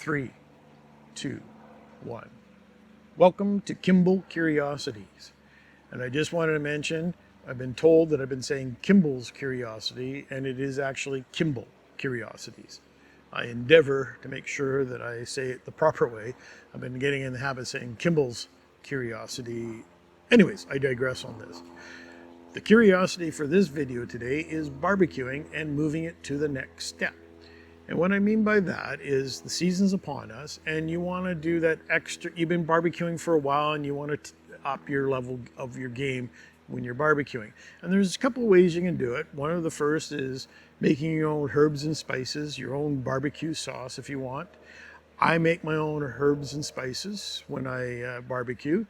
3, 2, 1. Welcome to Kimball Curiosities. And I just wanted to mention, I've been told that I've been saying Kimball's Curiosity, and it is actually Kimball Curiosities. I endeavor to make sure that I say it the proper way. I've been getting in the habit of saying Kimball's Curiosity. Anyways, I digress on this. The curiosity for this video today is barbecuing and moving it to the next step. And what I mean by that is the season's upon us and you want to do that extra. You've been barbecuing for a while and you want to up your level of your game when you're barbecuing. And there's a couple of ways you can do it. One of the first is making your own herbs and spices, your own barbecue sauce if you want. I make my own herbs and spices when I barbecue.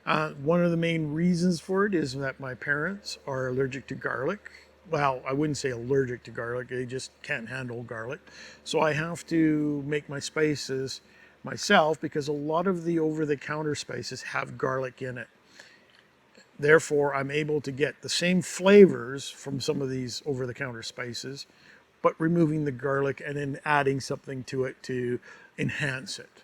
One of the main reasons for it is that my parents are allergic to garlic. Well, I wouldn't say allergic to garlic, they just can't handle garlic. So I have to make my spices myself because a lot of the over-the-counter spices have garlic in it. Therefore, I'm able to get the same flavors from some of these over-the-counter spices, but removing the garlic and then adding something to it to enhance it.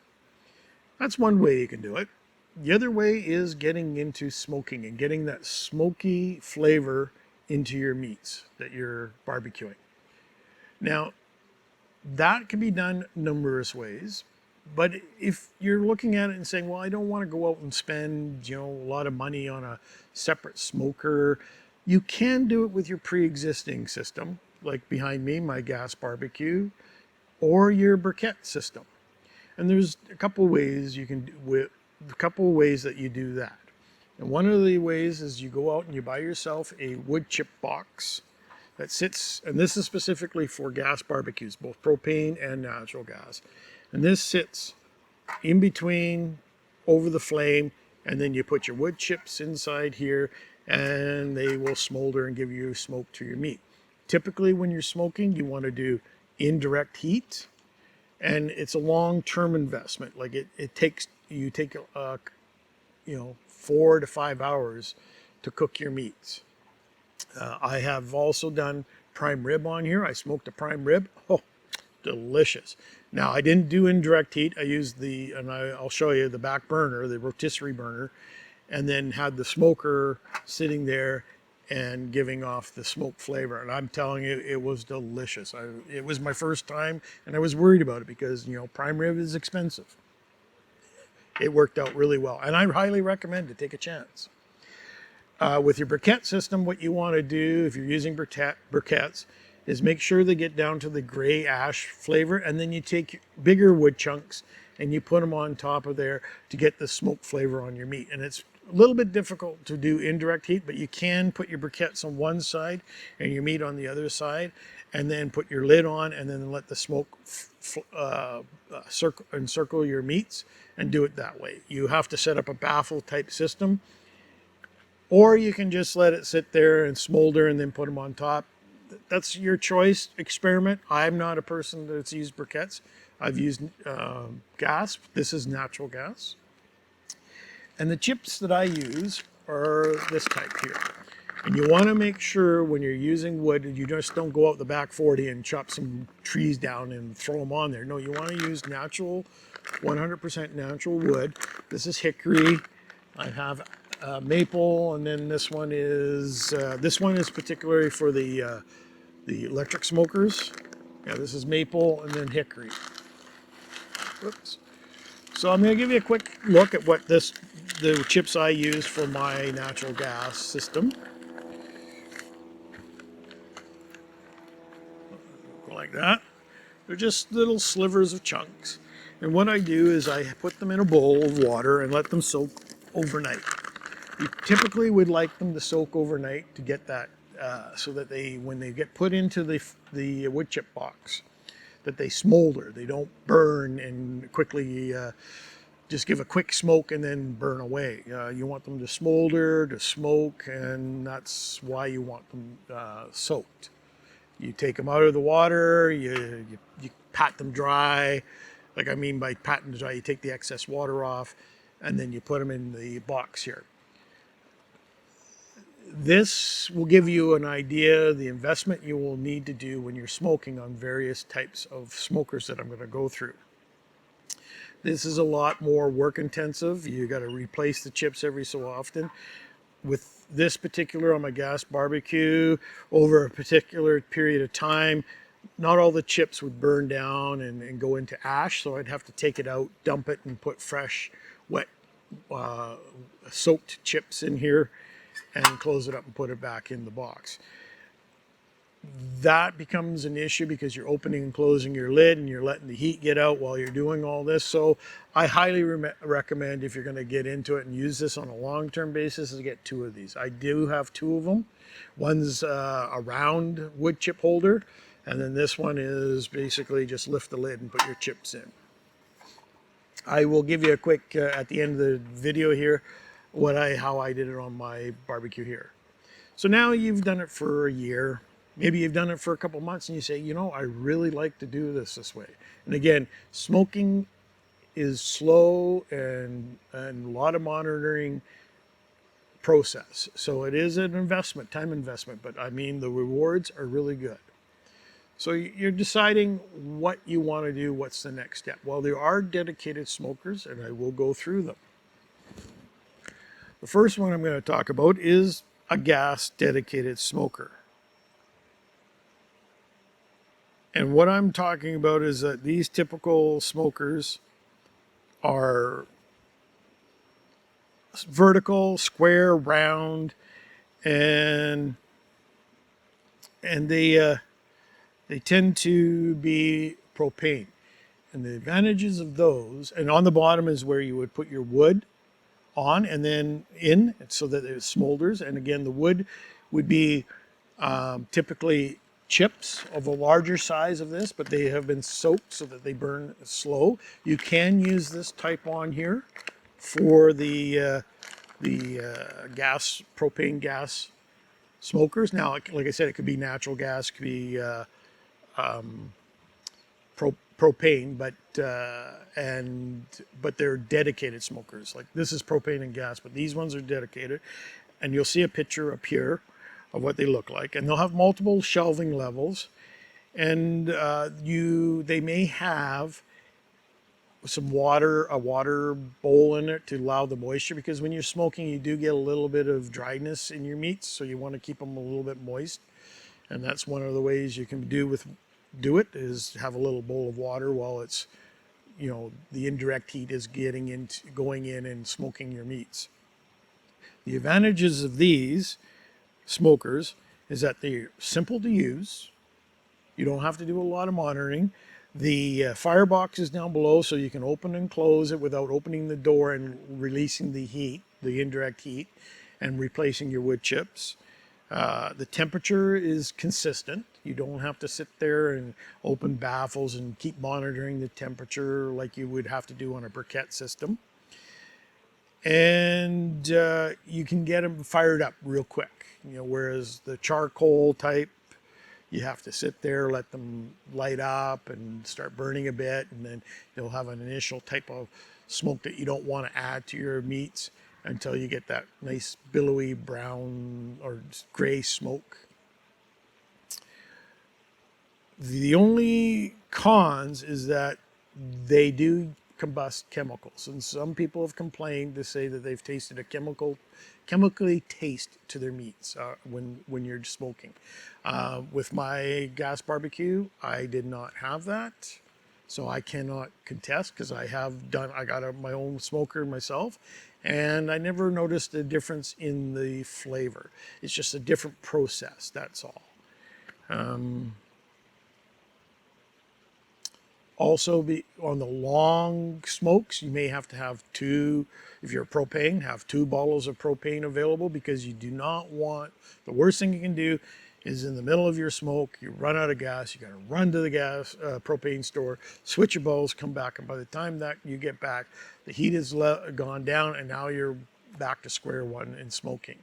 That's one way you can do it. The other way is getting into smoking and getting that smoky flavor into your meats that you're barbecuing. Now, that can be done numerous ways, but if you're looking at it and saying, well, I don't want to go out and spend, a lot of money on a separate smoker, you can do it with your pre-existing system, like behind me, my gas barbecue, or your briquette system. And there's a couple of ways you can that you do that. And one of the ways is you go out and you buy yourself a wood chip box that sits, and this is specifically for gas barbecues, both propane and natural gas. And this sits in between over the flame, and then you put your wood chips inside here and they will smolder and give you smoke to your meat. Typically when you're smoking, you want to do indirect heat, and it's a long-term investment. Like you take 4 to 5 hours to cook your meats. I have also done prime rib on here. I smoked a prime rib. Oh, delicious. Now, I didn't do indirect heat. I used I'll show you the back burner, the rotisserie burner, and then had the smoker sitting there and giving off the smoke flavor. And I'm telling you, it was delicious. It was my first time, and I was worried about it because, prime rib is expensive. It worked out really well, and I highly recommend it. Take a chance. With your briquette system, what you want to do if you're using briquettes is make sure they get down to the gray ash flavor, and then you take bigger wood chunks and you put them on top of there to get the smoke flavor on your meat. And it's a little bit difficult to do indirect heat, but you can put your briquettes on one side and your meat on the other side, and then put your lid on and then let the smoke encircle your meats and do it that way. You have to set up a baffle type system, or you can just let it sit there and smolder and then put them on top. That's your choice. Experiment. I'm not a person that's used briquettes. I've used gas. This is natural gas. And the chips that I use are this type here. And you want to make sure when you're using wood, you just don't go out the back 40 and chop some trees down and throw them on there. No, you want to use natural, 100% natural wood. This is hickory. I have maple, and then this one is particularly for the electric smokers. Yeah, this is maple and then hickory. Oops. So I'm going to give you a quick look at what the chips I use for my natural gas system. Go like that. They're just little slivers of chunks. And what I do is I put them in a bowl of water and let them soak overnight. You typically would like them to soak overnight to get that, so that when they get put into the wood chip box, that they smolder. They don't burn and quickly just give a quick smoke and then burn away. You want them to smolder, to smoke, and that's why you want them soaked. You take them out of the water, you pat them dry. Like I mean by patting them dry, you take the excess water off, and then you put them in the box here. This will give you an idea the investment you will need to do when you're smoking on various types of smokers that I'm going to go through. This is a lot more work intensive. You got to replace the chips every so often. With this particular on my gas barbecue, over a particular period of time, not all the chips would burn down and go into ash, so I'd have to take it out, dump it, and put fresh, wet, uh, soaked chips in here and close it up and put it back in the box. That becomes an issue because you're opening and closing your lid and you're letting the heat get out while you're doing all this. So I highly recommend, if you're going to get into it and use this on a long-term basis, is to get 2 of these. I do have 2 of them. One's a round wood chip holder, and then this one is basically just lift the lid and put your chips in. I will give you a quick at the end of the video here how I did it on my barbecue here. So now you've done it for a year. Maybe you've done it for a couple months and you say, you know, I really like to do this way. And again, smoking is slow and a lot of monitoring process. So it is an investment, time investment, but I mean, the rewards are really good. So you're deciding what you want to do, what's the next step. Well, there are dedicated smokers, and I will go through them. The first one I'm going to talk about is a gas dedicated smoker. And what I'm talking about is that these typical smokers are vertical, square, round, and they tend to be propane. And the advantages of those, and on the bottom is where you would put your wood on and then in so that it smolders. And again, the wood would be typically chips of a larger size of this, but they have been soaked so that they burn slow. You can use this type on here for the propane gas smokers. Now, like I said, it could be natural gas, it could be propane, but they're dedicated smokers. Like this is propane and gas, but these ones are dedicated. And you'll see a picture up here of what they look like, and they'll have multiple shelving levels, and they may have some water, a water bowl in it to allow the moisture, because when you're smoking you do get a little bit of dryness in your meats, so you want to keep them a little bit moist. And that's one of the ways you can do it is have a little bowl of water while it's, you know, the indirect heat is going in and smoking your meats. The advantages of these smokers is that they're simple to use. You don't have to do a lot of monitoring. The firebox is down below, so you can open and close it without opening the door and releasing the heat, the indirect heat, and replacing your wood chips. The temperature is consistent. You don't have to sit there and open baffles and keep monitoring the temperature like you would have to do on a briquette system. And you can get them fired up real quick. You know, whereas the charcoal type, you have to sit there, let them light up and start burning a bit, and then you'll have an initial type of smoke that you don't want to add to your meats until you get that nice billowy brown or gray smoke. The only cons is that they do combust chemicals, and some people have complained to say that they've tasted a chemically taste to their meats when you're smoking. With my gas barbecue, I did not have that, so I cannot contest, because I got my own smoker myself, and I never noticed a difference in the flavor. It's just a different process, that's all. Also, on the long smokes, you may have to have 2, if you're propane, have 2 bottles of propane available, because you do not want, the worst thing you can do is in the middle of your smoke, you run out of gas, you got to run to the propane store, switch your bottles, come back, and by the time that you get back, the heat has gone down, and now you're back to square one in smoking.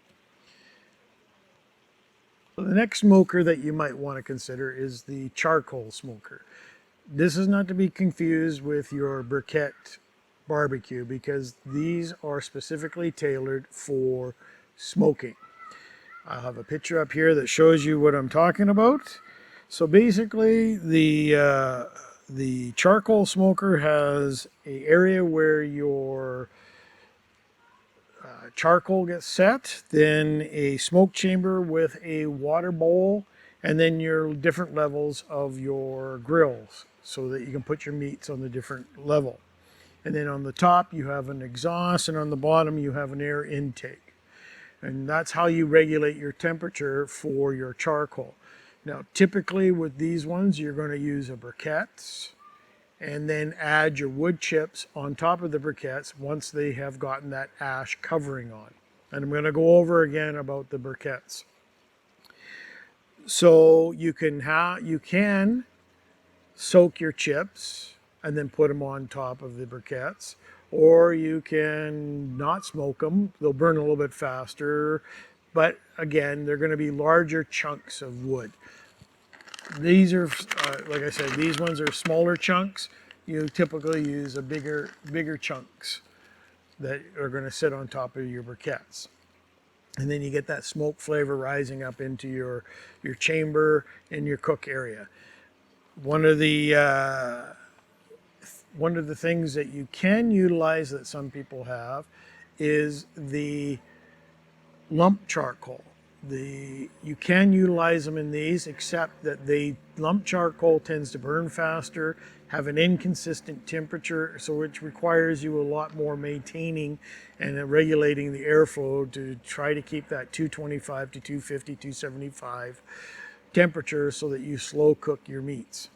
So the next smoker that you might want to consider is the charcoal smoker. This is not to be confused with your briquette barbecue, because these are specifically tailored for smoking. I have a picture up here that shows you what I'm talking about. So basically, the The charcoal smoker has a area where your charcoal gets set, then a smoke chamber with a water bowl, and then your different levels of your grills so that you can put your meats on the different level. And then on the top you have an exhaust, and on the bottom you have an air intake. And that's how you regulate your temperature for your charcoal. Now typically with these ones you're going to use a briquettes, and then add your wood chips on top of the briquettes once they have gotten that ash covering on. And I'm going to go over again about the briquettes. So you can soak your chips and then put them on top of the briquettes, or you can not smoke them. They'll burn a little bit faster, but again, they're going to be larger chunks of wood. These are, like I said, these ones are smaller chunks. You typically use bigger chunks that are going to sit on top of your briquettes. And then you get that smoke flavor rising up into your chamber and your cook area. One of the things that you can utilize that some people have is the lump charcoal. You can utilize them in these, except that lump charcoal tends to burn faster, have an inconsistent temperature, so which requires you a lot more maintaining and regulating the airflow to try to keep that 225 to 250, 275 temperature so that you slow cook your meats.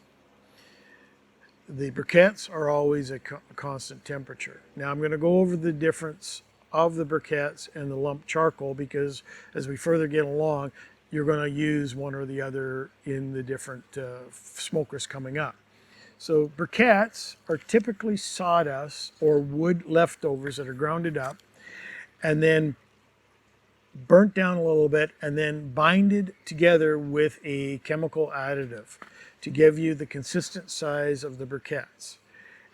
The briquettes are always a constant temperature. Now I'm going to go over the difference of the briquettes and the lump charcoal, because as we further get along, you're going to use one or the other in the different smokers coming up. So briquettes are typically sawdust or wood leftovers that are grounded up and then burnt down a little bit and then binded together with a chemical additive to give you the consistent size of the briquettes.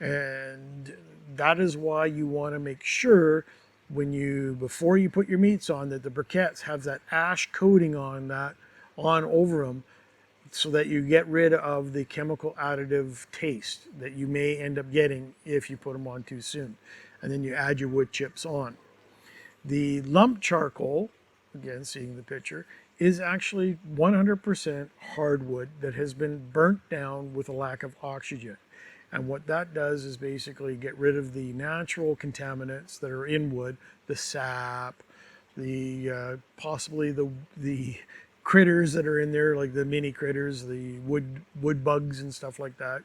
And that is why you want to make sure before you put your meats on, that the briquettes have that ash coating on over them, so that you get rid of the chemical additive taste that you may end up getting if you put them on too soon. And then you add your wood chips on. The lump charcoal, again seeing the picture, is actually 100% hardwood that has been burnt down with a lack of oxygen. And what that does is basically get rid of the natural contaminants that are in wood, the sap, possibly the critters that are in there, like the mini critters, the wood bugs and stuff like that.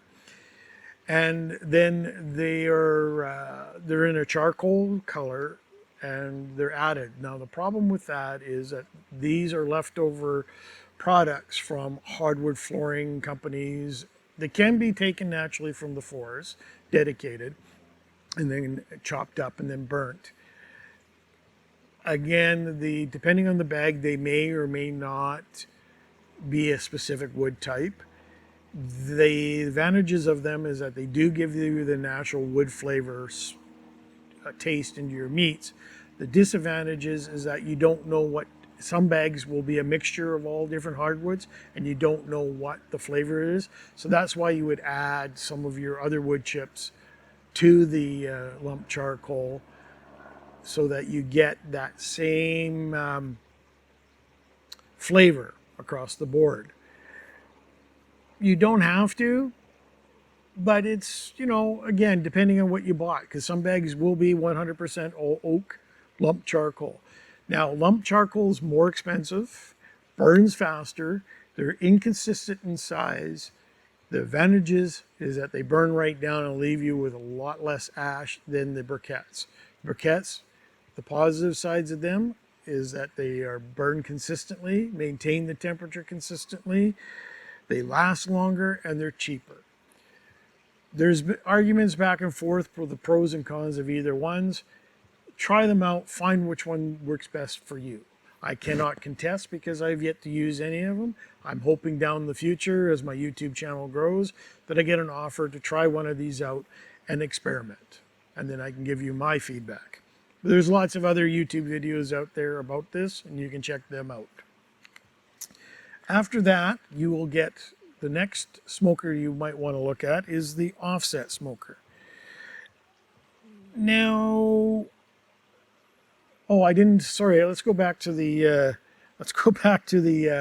And then they're in a charcoal color and they're added. Now the problem with that is that these are leftover products from hardwood flooring companies. They can be taken naturally from the forest, dedicated, and then chopped up and then burnt. Again, depending on the bag, they may or may not be a specific wood type. The advantages of them is that they do give you the natural wood flavors, taste into your meats. The disadvantages is that you don't know what, some bags will be a mixture of all different hardwoods and you don't know what the flavor is. So that's why you would add some of your other wood chips to the lump charcoal, so that you get that same flavor across the board. You don't have to, but it's, again, depending on what you bought, because some bags will be 100% oak lump charcoal. Now, lump charcoal is more expensive, burns faster, they're inconsistent in size. The advantages is that they burn right down and leave you with a lot less ash than the briquettes. Briquettes, the positive sides of them is that they are burned consistently, maintain the temperature consistently, they last longer, and they're cheaper. There's arguments back and forth for the pros and cons of either ones. Try them out, find which one works best for you. I cannot contest because I've yet to use any of them. I'm hoping down in the future, as my YouTube channel grows, that I get an offer to try one of these out and experiment. And then I can give you my feedback. But there's lots of other YouTube videos out there about this, and you can check them out. After that, you will get the next smoker you might want to look at is the offset smoker. Now, oh, I didn't, sorry, let's go back to the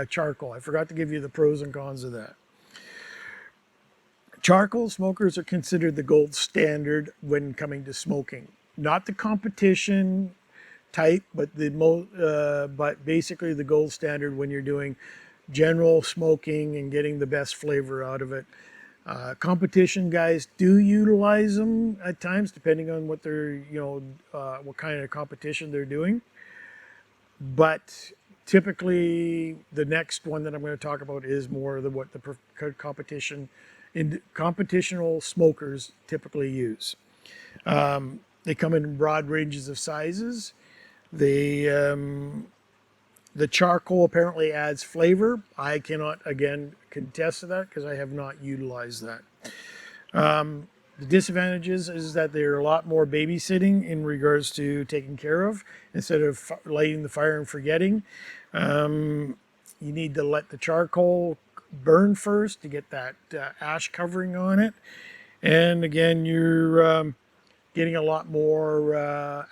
charcoal. I forgot to give you the pros and cons of that. Charcoal smokers are considered the gold standard when coming to smoking. Not the competition type, but but basically the gold standard when you're doing general smoking and getting the best flavor out of it. Competition guys do utilize them at times, depending on what they're, what kind of competition they're doing. But typically, the next one that I'm going to talk about is more what the competitional smokers typically use. They come in broad ranges of sizes. The charcoal apparently adds flavor. I cannot, again, contest to that because I have not utilized that. The disadvantages is that they're a lot more babysitting in regards to taking care of instead of lighting the fire and forgetting. You need to let the charcoal burn first to get that ash covering on it. And again, you're getting a lot more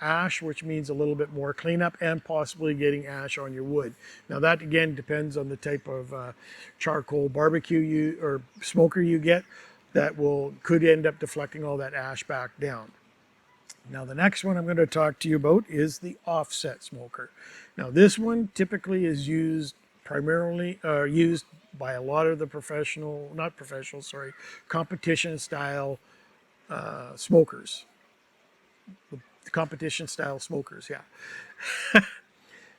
ash, which means a little bit more cleanup and possibly getting ash on your wood. Now that again depends on the type of charcoal barbecue or smoker you get that could end up deflecting all that ash back down. Now the next one I'm going to talk to you about is the offset smoker. Now this one typically is used used by a lot of the competition style smokers. The competition style smokers, yeah.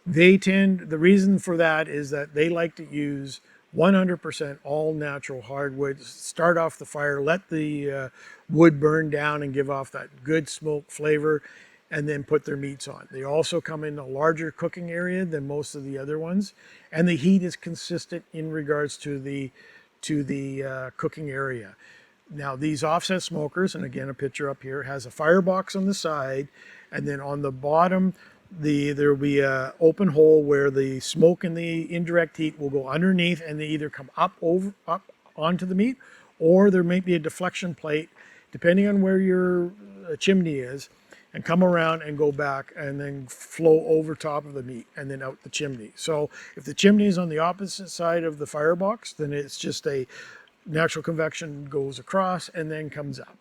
The reason for that is that they like to use 100% all natural hardwood, start off the fire, let the wood burn down and give off that good smoke flavor, and then put their meats on. They also come in a larger cooking area than most of the other ones, and the heat is consistent in regards to the cooking area. Now these offset smokers, and again a picture up here, has a firebox on the side, and then on the bottom there will be an open hole where the smoke and the indirect heat will go underneath, and they either come up onto the meat, or there may be a deflection plate depending on where your chimney is, and come around and go back and then flow over top of the meat and then out the chimney. So if the chimney is on the opposite side of the firebox, then it's just a natural convection goes across and then comes up.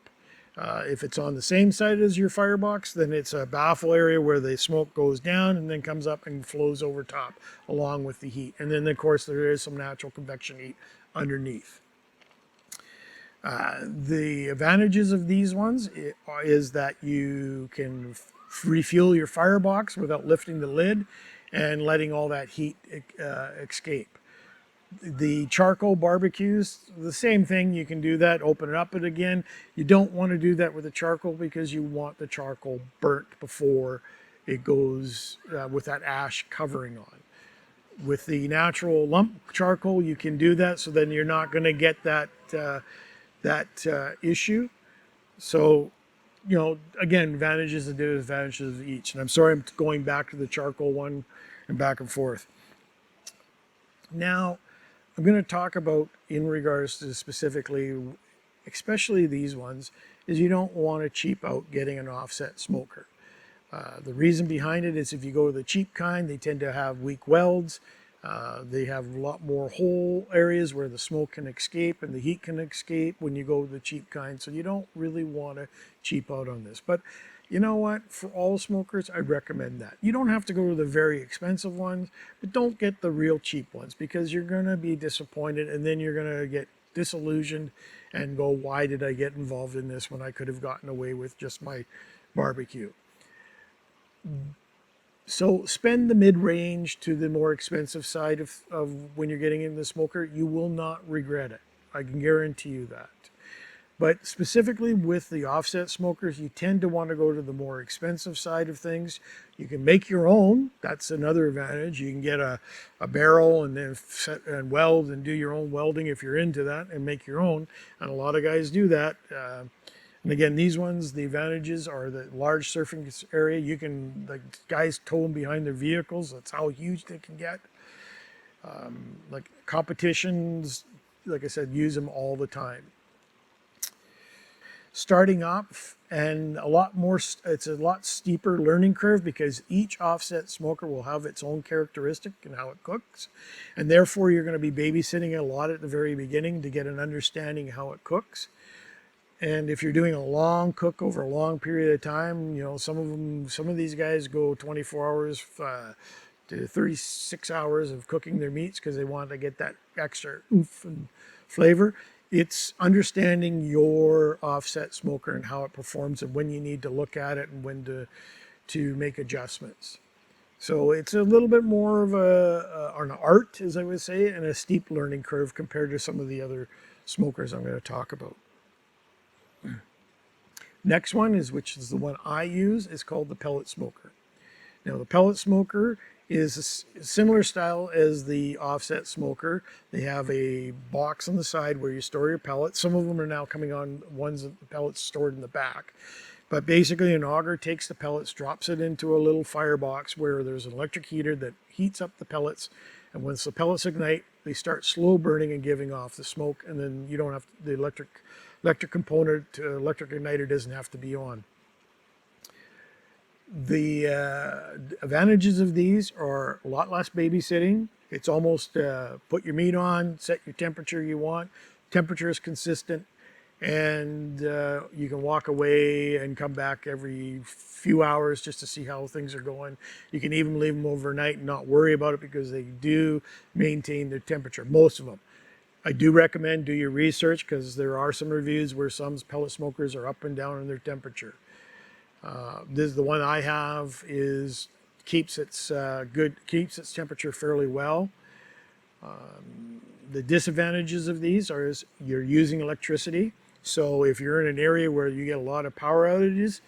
If it's on the same side as your firebox, then it's a baffle area where the smoke goes down and then comes up and flows over top along with the heat. And then, of course, there is some natural convection heat underneath. The advantages of these ones is that you can refuel your firebox without lifting the lid and letting all that heat escape. The charcoal barbecues, the same thing. You can do that, open it up and again. You don't want to do that with the charcoal because you want the charcoal burnt before it goes with that ash covering on. With the natural lump charcoal, you can do that, so then you're not going to get that issue. So, again, advantages and disadvantages of each. And I'm sorry I'm going back to the charcoal one and back and forth. Now, I'm going to talk about, in regards to specifically, especially these ones, is you don't want to cheap out getting an offset smoker. The reason behind it is if you go to the cheap kind, they tend to have weak welds. They have a lot more hole areas where the smoke can escape and the heat can escape when you go to the cheap kind. So you don't really want to cheap out on this. But you know what? For all smokers, I recommend that. You don't have to go to the very expensive ones, but don't get the real cheap ones because you're going to be disappointed and then you're going to get disillusioned and go, why did I get involved in this when I could have gotten away with just my barbecue? So spend the mid-range to the more expensive side of when you're getting into the smoker. You will not regret it. I can guarantee you that. But specifically with the offset smokers, you tend to want to go to the more expensive side of things. You can make your own. That's another advantage. You can get a barrel and then set and weld and do your own welding if you're into that and make your own. And a lot of guys do that. And again, these ones, the advantages are the large surface area. You can, the guys tow them behind their vehicles. That's how huge they can get. Like competitions, like I said, use them all the time. Starting off, and a lot more, it's a lot steeper learning curve because each offset smoker will have its own characteristic and how it cooks. And therefore you're going to be babysitting a lot at the very beginning to get an understanding how it cooks. And if you're doing a long cook over a long period of time, you know, some of these guys go 24 hours to 36 hours of cooking their meats because they want to get that extra oomph and flavor. It's understanding your offset smoker and how it performs and when you need to look at it and when to make adjustments. So it's a little bit more of an art, as I would say, and a steep learning curve compared to some of the other smokers I'm going to talk about. Next one is, which is the one I use, is called the pellet smoker. Now the pellet smoker is a similar style as the offset smoker. They have a box on the side where you store your pellets. Some of them are now coming on ones that the pellets stored in the back. But basically an auger takes the pellets, drops it into a little firebox where there's an electric heater that heats up the pellets. And once the pellets ignite, they start slow burning and giving off the smoke. And then you don't have the electric component, electric igniter doesn't have to be on. The advantages of these are a lot less babysitting. It's almost put your meat on, set your temperature you want. Temperature is consistent, and you can walk away and come back every few hours just to see how things are going. You can even leave them overnight and not worry about it because they do maintain their temperature, most of them. I do recommend do your research because there are some reviews where some pellet smokers are up and down in their temperature. This is the one I have keeps its temperature fairly well. The disadvantages of these are you're using electricity. So if you're in an area where you get a lot of power outages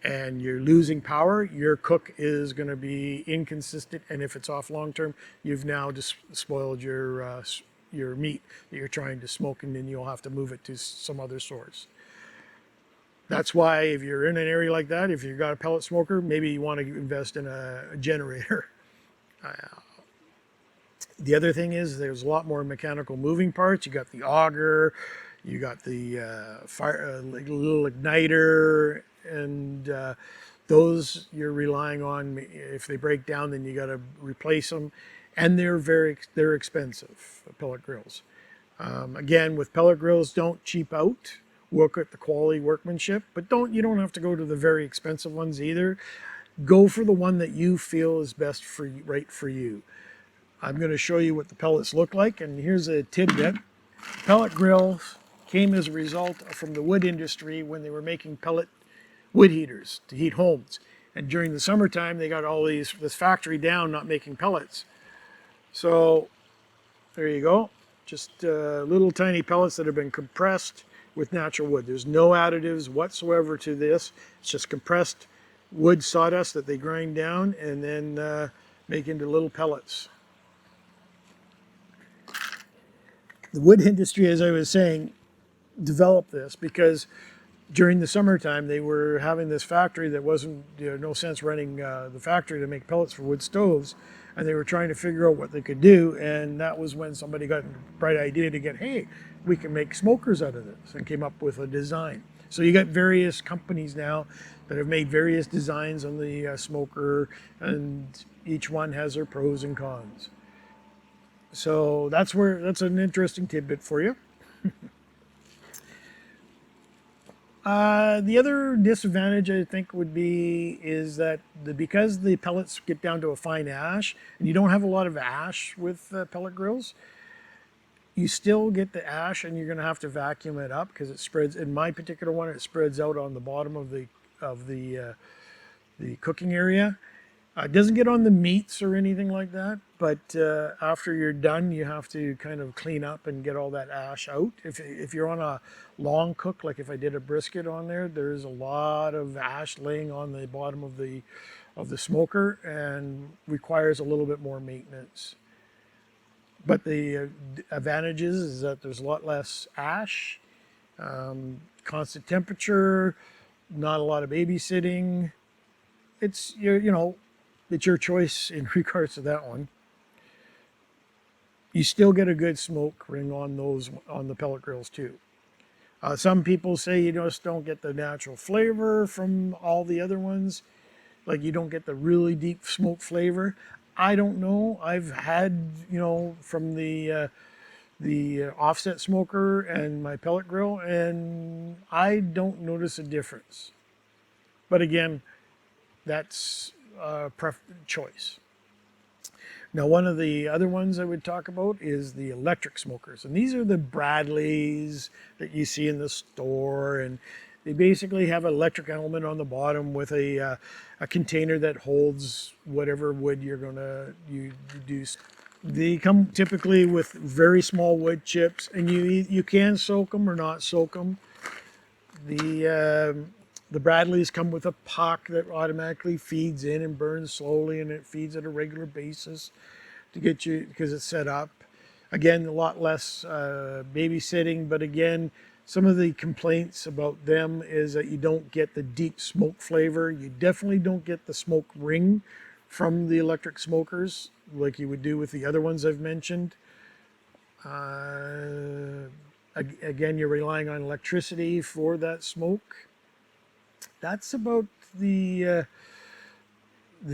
and you're losing power, your cook is going to be inconsistent. And if it's off long term, you've now just spoiled your meat that you're trying to smoke, and then you'll have to move it to some other source. That's why if you're in an area like that, if you've got a pellet smoker, maybe you want to invest in a generator. The other thing is there's a lot more mechanical moving parts. You got the auger, you got the little igniter, and those you're relying on. If they break down, then you got to replace them, and they're expensive, pellet grills. Again, with pellet grills, don't cheap out. Work at the quality workmanship, but you don't have to go to the very expensive ones either. Go for the one that you feel is best right for you. I'm going to show you what the pellets look like, and here's a tidbit. Pellet grills came as a result from the wood industry when they were making pellet wood heaters to heat homes. And during the summertime, they got all this factory down not making pellets. So there you go. Just little tiny pellets that have been compressed with natural wood. There's no additives whatsoever to this. It's just compressed wood sawdust that they grind down and then make into little pellets. The wood industry, as I was saying, developed this because during the summertime they were having this factory that wasn't, no sense running the factory to make pellets for wood stoves, and they were trying to figure out what they could do, and that was when somebody got a bright idea to hey, we can make smokers out of this, and came up with a design. So you got various companies now that have made various designs on the smoker, and each one has their pros and cons. So that's an interesting tidbit for you. The other disadvantage I think would be is that because the pellets get down to a fine ash, and you don't have a lot of ash with pellet grills, you still get the ash, and you're going to have to vacuum it up because it spreads. In my particular one, it spreads out on the bottom of the cooking area. It doesn't get on the meats or anything like that, but after you're done, you have to kind of clean up and get all that ash out. If you're on a long cook, like if I did a brisket on there, there's a lot of ash laying on the bottom of the smoker and requires a little bit more maintenance. But the advantages is that there's a lot less ash, constant temperature, not a lot of babysitting. It's it's your choice in regards to that one. you still get a good smoke ring on those, on the pellet grills too. Some people say you just don't get the natural flavor from all the other ones, like you don't get the really deep smoke flavor. I don't know. I've had, from the offset smoker and my pellet grill, and I don't notice a difference. But again, that's a choice. Now, one of the other ones I would talk about is the electric smokers. And these are the Bradleys that you see in the store. And they basically have an electric element on the bottom with a container that holds whatever wood you're going to use. They come typically with very small wood chips, and you can soak them or not soak them. The Bradleys come with a puck that automatically feeds in and burns slowly, and it feeds at a regular basis to get you, because it's set up. Again, a lot less babysitting, but again, some of the complaints about them is that you don't get the deep smoke flavor. You definitely don't get the smoke ring from the electric smokers like you would do with the other ones I've mentioned. Again, you're relying on electricity for that smoke. That's about the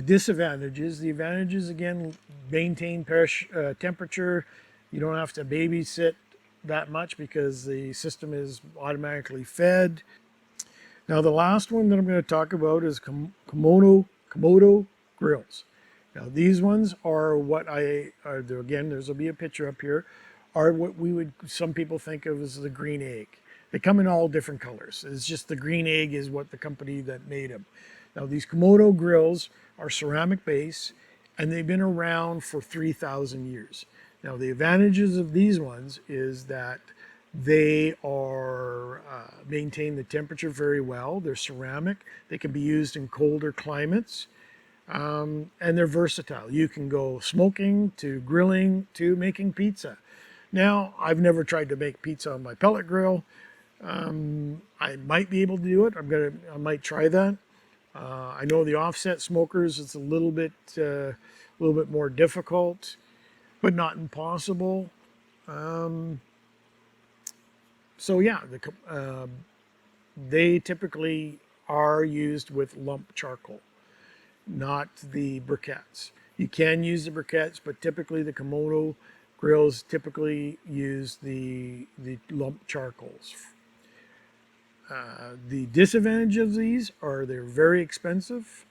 disadvantages. The advantages, again, maintain temperature. You don't have to babysit that much because the system is automatically fed. Now, the last one that I'm going to talk about is Komodo grills. Now, these ones are what again, there'll be a picture up here, are what some people think of as the green egg. They come in all different colors. It's just the green egg is what the company that made them. Now, these Komodo grills are ceramic base, and they've been around for 3,000 years. Now, the advantages of these ones is that they are maintain the temperature very well. They're ceramic. They can be used in colder climates, and they're versatile. You can go smoking to grilling to making pizza. Now, I've never tried to make pizza on my pellet grill. I might be able to do it. I might try that. I know the offset smokers, it's a little bit more difficult, but not impossible. So yeah, they typically are used with lump charcoal, not the briquettes. You can use the briquettes, but typically the Komodo grills typically use the lump charcoals. The disadvantage of these are they're very expensive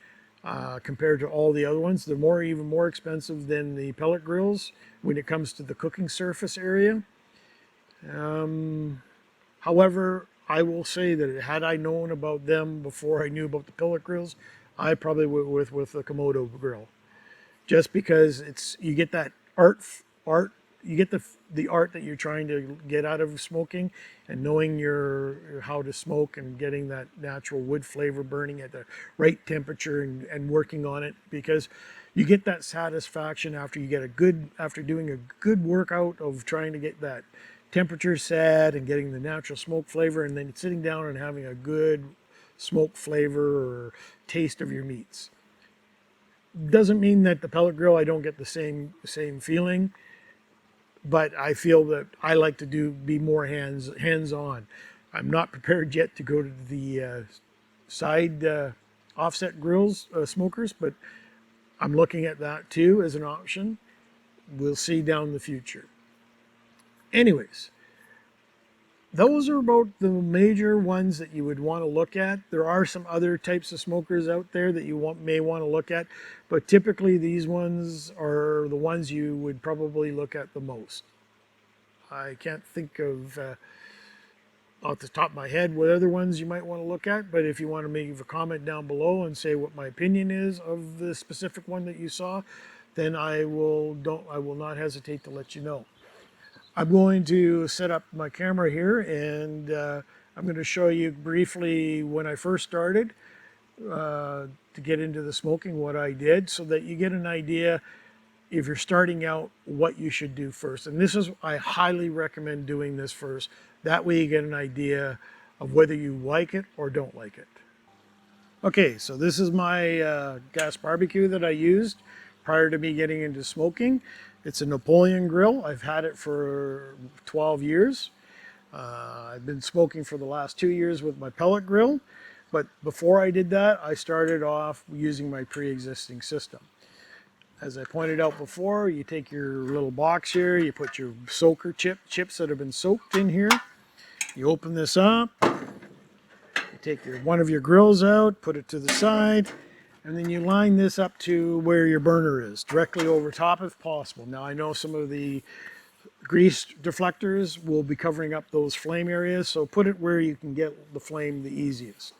compared to all the other ones. They're even more expensive than the pellet grills when it comes to the cooking surface area. However, I will say that had I known about them before I knew about the pellet grills, I probably would with the Komodo grill, just because you get that art. You get the art that you're trying to get out of smoking, and knowing how to smoke and getting that natural wood flavor burning at the right temperature and working on it, because you get that satisfaction after doing a good workout of trying to get that temperature set and getting the natural smoke flavor, and then sitting down and having a good smoke flavor or taste of your meats. Doesn't mean that the pellet grill I don't get the same feeling, but I feel that I like to be more hands-on. I'm not prepared yet to go to the side offset grills, smokers, but I'm looking at that too as an option. We'll see down the future. Anyways, those are about the major ones that you would want to look at. There are some other types of smokers out there that you may want to look at, but typically these ones are the ones you would probably look at the most. I can't think of off the top of my head what other ones you might want to look at, but if you want to leave a comment down below and say what my opinion is of the specific one that you saw, then I will not hesitate to let you know. I'm going to set up my camera here, and I'm going to show you briefly when I first started to get into the smoking, what I did, so that you get an idea if you're starting out what you should do first. And I highly recommend doing this first. That way you get an idea of whether you like it or don't like it. Okay, so this is my gas barbecue that I used prior to me getting into smoking. It's a Napoleon grill. I've had it for 12 years. I've been smoking for the last 2 years with my pellet grill. But before I did that, I started off using my pre-existing system. As I pointed out before, you take your little box here, you put your soaker chips that have been soaked in here. You open this up, you take one of your grills out, put it to the side, and then you line this up to where your burner is, directly over top if possible. Now I know some of the grease deflectors will be covering up those flame areas, so put it where you can get the flame the easiest.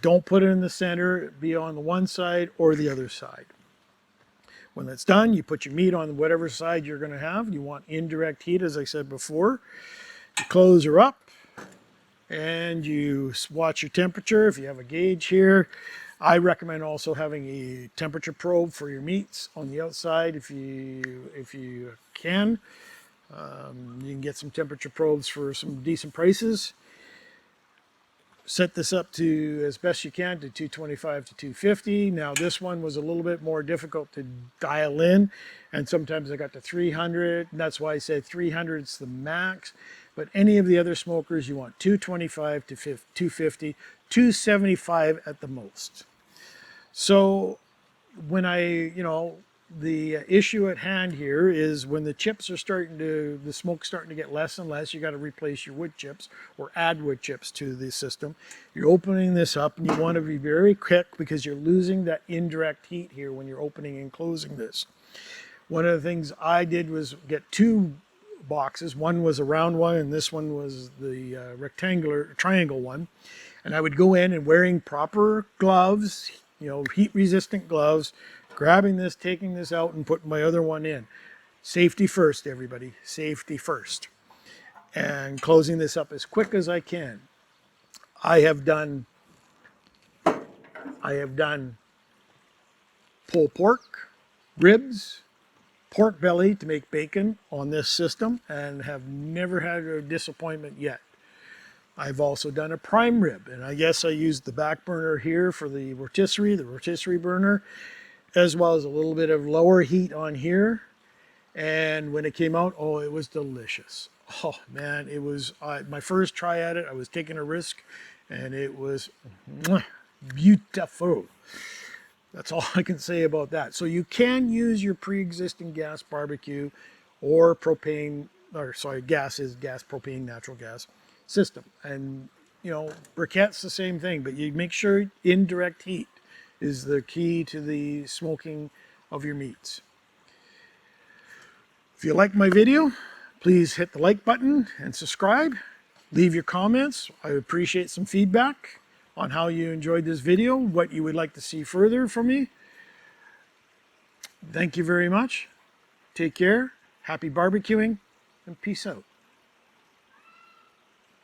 Don't put it in the center, be on the one side or the other side. When that's done, you put your meat on whatever side you're going to have. You want indirect heat, as I said before. You close her up and you watch your temperature. If you have a gauge here, I recommend also having a temperature probe for your meats on the outside if you can. You can get some temperature probes for some decent prices. Set this up to, as best you can, to 225 to 250. Now this one was a little bit more difficult to dial in, and sometimes I got to 300, and that's why I said 300 is the max. But any of the other smokers, you want 225 to 250, 275 at the most. So when the issue at hand here is when the chips are the smoke's starting to get less and less, you got to replace your wood chips or add wood chips to the system. You're opening this up and you want to be very quick because you're losing that indirect heat here when you're opening and closing this. One of the things I did was get 2 boxes. One was a round one and this one was the triangle one. And I would go in and wearing proper gloves, heat resistant gloves, grabbing this, taking this out, and putting my other one in. Safety first, everybody. Safety first. And closing this up as quick as I can. I have done pulled pork, ribs, pork belly to make bacon on this system, and have never had a disappointment yet. I've also done a prime rib, and I guess I used the back burner here for the rotisserie burner, as well as a little bit of lower heat on here. And when it came out, oh, it was delicious. Oh man, it was my first try at it. I was taking a risk and it was beautiful. That's all I can say about that. So you can use your pre-existing gas barbecue or propane, gas, propane, natural gas system. And briquette's the same thing, but you make sure indirect heat is the key to the smoking of your meats. If you like my video, please hit the like button and subscribe. Leave your comments. I appreciate some feedback on how you enjoyed this video, what you would like to see further from me. Thank you very much. Take care. Happy barbecuing and peace out.